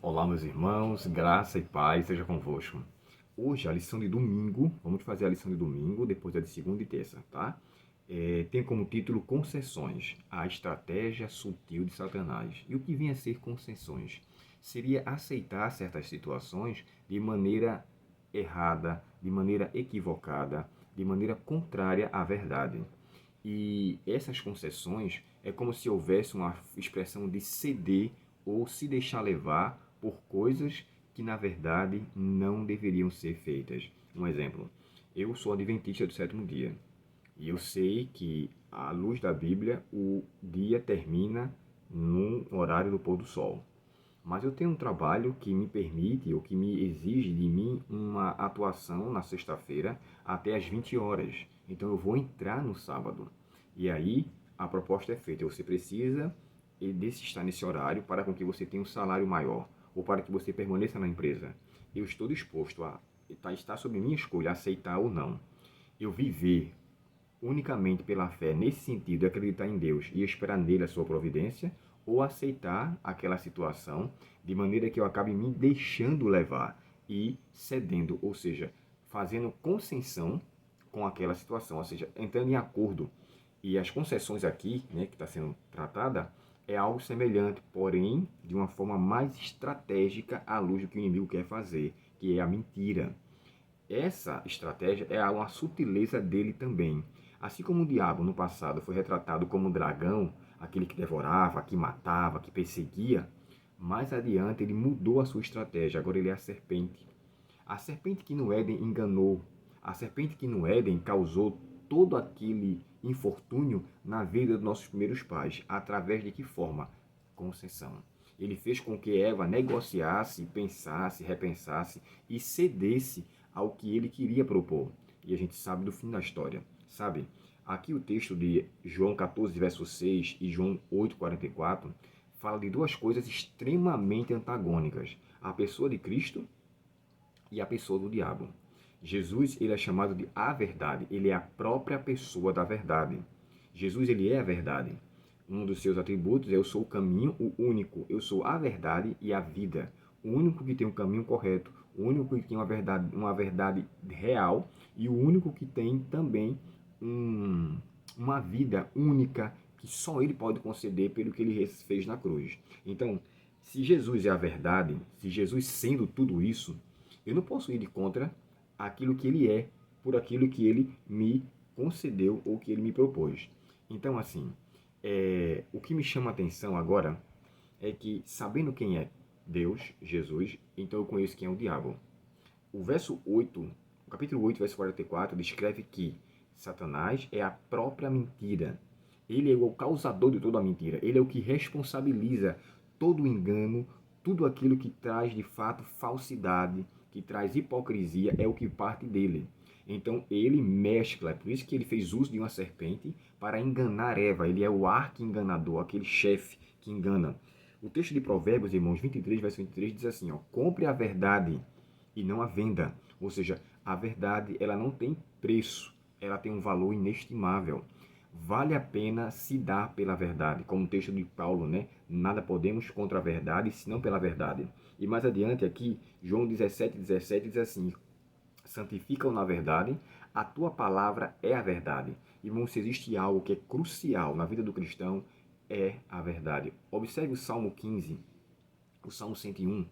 Olá, meus irmãos, graça e paz seja convosco. Hoje, a lição de domingo, vamos fazer a lição de domingo, depois a de segunda e terça, tá? Tem como título Concessões, a estratégia sutil de Satanás. E o que vem a ser concessões? Seria aceitar certas situações de maneira errada, de maneira equivocada, de maneira contrária à verdade. E essas concessões é como se houvesse uma expressão de ceder ou se deixar levar por coisas que na verdade não deveriam ser feitas. Um exemplo, eu sou adventista do sétimo dia e eu sei que à luz da Bíblia o dia termina no horário do pôr do sol. Mas eu tenho um trabalho que me permite ou que me exige de mim uma atuação na sexta-feira até às 20 horas. Então eu vou entrar no sábado. E aí a proposta é feita. Você precisa estar nesse horário para com que você tenha um salário maior ou para que você permaneça na empresa. Eu estou disposto a estar sob minha escolha, aceitar ou não. Eu viver unicamente pela fé nesse sentido, acreditar em Deus e esperar nele a sua providência, ou aceitar aquela situação de maneira que eu acabe me deixando levar e cedendo, ou seja, fazendo concessão com aquela situação, ou seja, entrando em acordo. E as concessões aqui, né, que está sendo tratada, é algo semelhante, porém de uma forma mais estratégica à luz do que o inimigo quer fazer, que é a mentira. Essa estratégia é uma sutileza dele também. Assim como o diabo no passado foi retratado como um dragão, aquele que devorava, que matava, que perseguia, mais adiante ele mudou a sua estratégia. Agora ele é a serpente. A serpente que no Éden enganou, a serpente que no Éden causou todo aquele infortúnio na vida dos nossos primeiros pais. Através de que forma? Concessão. Ele fez com que Eva negociasse, pensasse, repensasse e cedesse ao que ele queria propor. E a gente sabe do fim da história, sabe? Aqui o texto de João 14, verso 6 e João 8, 44 fala de duas coisas extremamente antagônicas. A pessoa de Cristo e a pessoa do diabo. Jesus, ele é chamado de a verdade. Ele é a própria pessoa da verdade. Jesus, ele é a verdade. Um dos seus atributos é: eu sou o caminho, o único. Eu sou a verdade e a vida. O único que tem um caminho correto, o único que tem uma verdade real e o único que tem também uma vida única que só ele pode conceder pelo que ele fez na cruz. Então, se Jesus é a verdade, se Jesus sendo tudo isso, eu não posso ir de contra aquilo que ele é, por aquilo que ele me concedeu ou que ele me propôs. Então, assim, o que me chama a atenção agora é que, sabendo quem é Deus, Jesus, então eu conheço quem é o diabo. O verso 8, o capítulo 8, verso 44, descreve que Satanás é a própria mentira. Ele é o causador de toda a mentira. Ele é o que responsabiliza todo o engano, tudo aquilo que traz de fato falsidade, que traz hipocrisia, é o que parte dele. Então ele mescla, é por isso que ele fez uso de uma serpente para enganar Eva. Ele é o arqui-enganador, aquele chefe que engana. O texto de Provérbios, irmãos, 23, verso 23 diz assim, ó: compre a verdade e não a venda. Ou seja, a verdade, ela não tem preço, ela tem um valor inestimável. Vale a pena se dar pela verdade, como o texto de Paulo, né? Nada podemos contra a verdade, senão pela verdade. E mais adiante aqui, João 17, 17 diz assim: santifica-o na verdade, a tua palavra é a verdade. Irmão, se existe algo que é crucial na vida do cristão, é a verdade. Observe o Salmo 15, o Salmo 101,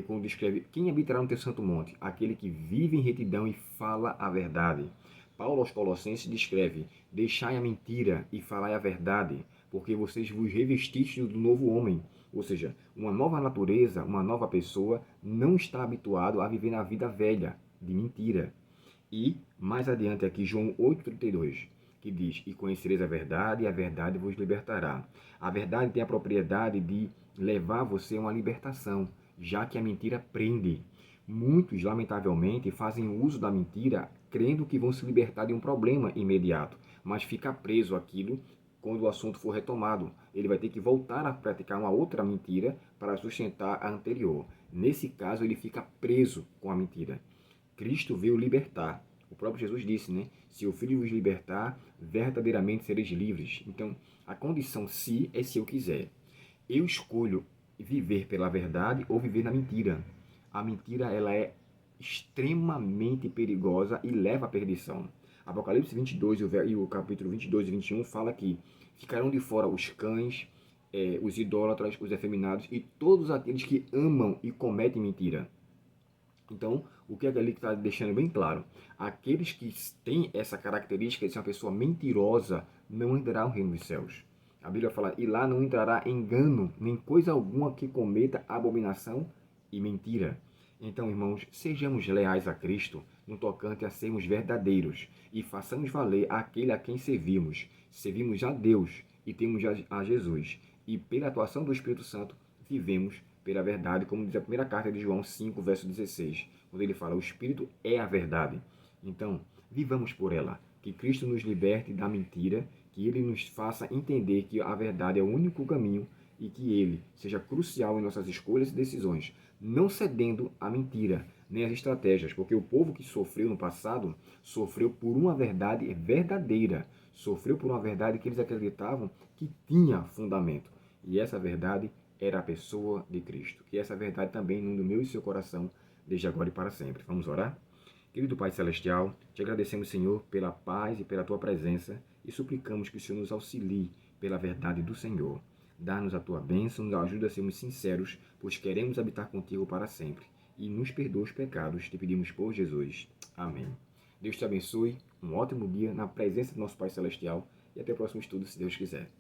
quando descreve: quem habitará no teu santo monte? Aquele que vive em retidão e fala a verdade. Paulo aos Colossenses descreve: deixai a mentira e falai a verdade, porque vocês vos revestistes do novo homem. Ou seja, uma nova natureza, uma nova pessoa não está habituado a viver na vida velha, de mentira. E, mais adiante aqui, João 8,32, que diz: e conhecereis a verdade, e a verdade vos libertará. A verdade tem a propriedade de levar você a uma libertação, já que a mentira prende. Muitos, lamentavelmente, fazem uso da mentira crendo que vão se libertar de um problema imediato, mas fica preso àquilo quando o assunto for retomado. Ele vai ter que voltar a praticar uma outra mentira para sustentar a anterior. Nesse caso, ele fica preso com a mentira. Cristo veio libertar. O próprio Jesus disse, né? Se o Filho vos libertar, verdadeiramente sereis livres. Então, a condição se é se eu quiser. Eu escolho viver pela verdade ou viver na mentira. A mentira, ela é extremamente perigosa e leva à perdição. Apocalipse 22 e o capítulo 22 e 21 fala que ficarão de fora os cães, os idólatras, os efeminados e todos aqueles que amam e cometem mentira. Então, o que é que ele está deixando bem claro? Aqueles que têm essa característica de ser uma pessoa mentirosa não entrarão no reino dos céus. A Bíblia fala, e lá não entrará engano, nem coisa alguma que cometa abominação e mentira. Então, irmãos, sejamos leais a Cristo no tocante a sermos verdadeiros e façamos valer aquele a quem servimos. Servimos a Deus e temos a Jesus. E pela atuação do Espírito Santo, vivemos pela verdade, como diz a primeira carta de João 5, verso 16, quando ele fala, o Espírito é a verdade. Então, vivamos por ela, que Cristo nos liberte da mentira, que Ele nos faça entender que a verdade é o único caminho e que Ele seja crucial em nossas escolhas e decisões, não cedendo à mentira, nem às estratégias, porque o povo que sofreu no passado, sofreu por uma verdade verdadeira, sofreu por uma verdade que eles acreditavam que tinha fundamento, e essa verdade era a pessoa de Cristo. Que essa verdade também inunde o meu e seu coração, desde agora e para sempre. Vamos orar? Querido Pai Celestial, te agradecemos, Senhor, pela paz e pela tua presença e suplicamos que o Senhor nos auxilie pela verdade do Senhor. Dá-nos a tua bênção, nos ajuda a sermos sinceros, pois queremos habitar contigo para sempre. E nos perdoa os pecados, te pedimos por Jesus. Amém. Deus te abençoe, um ótimo dia na presença do nosso Pai Celestial e até o próximo estudo, se Deus quiser.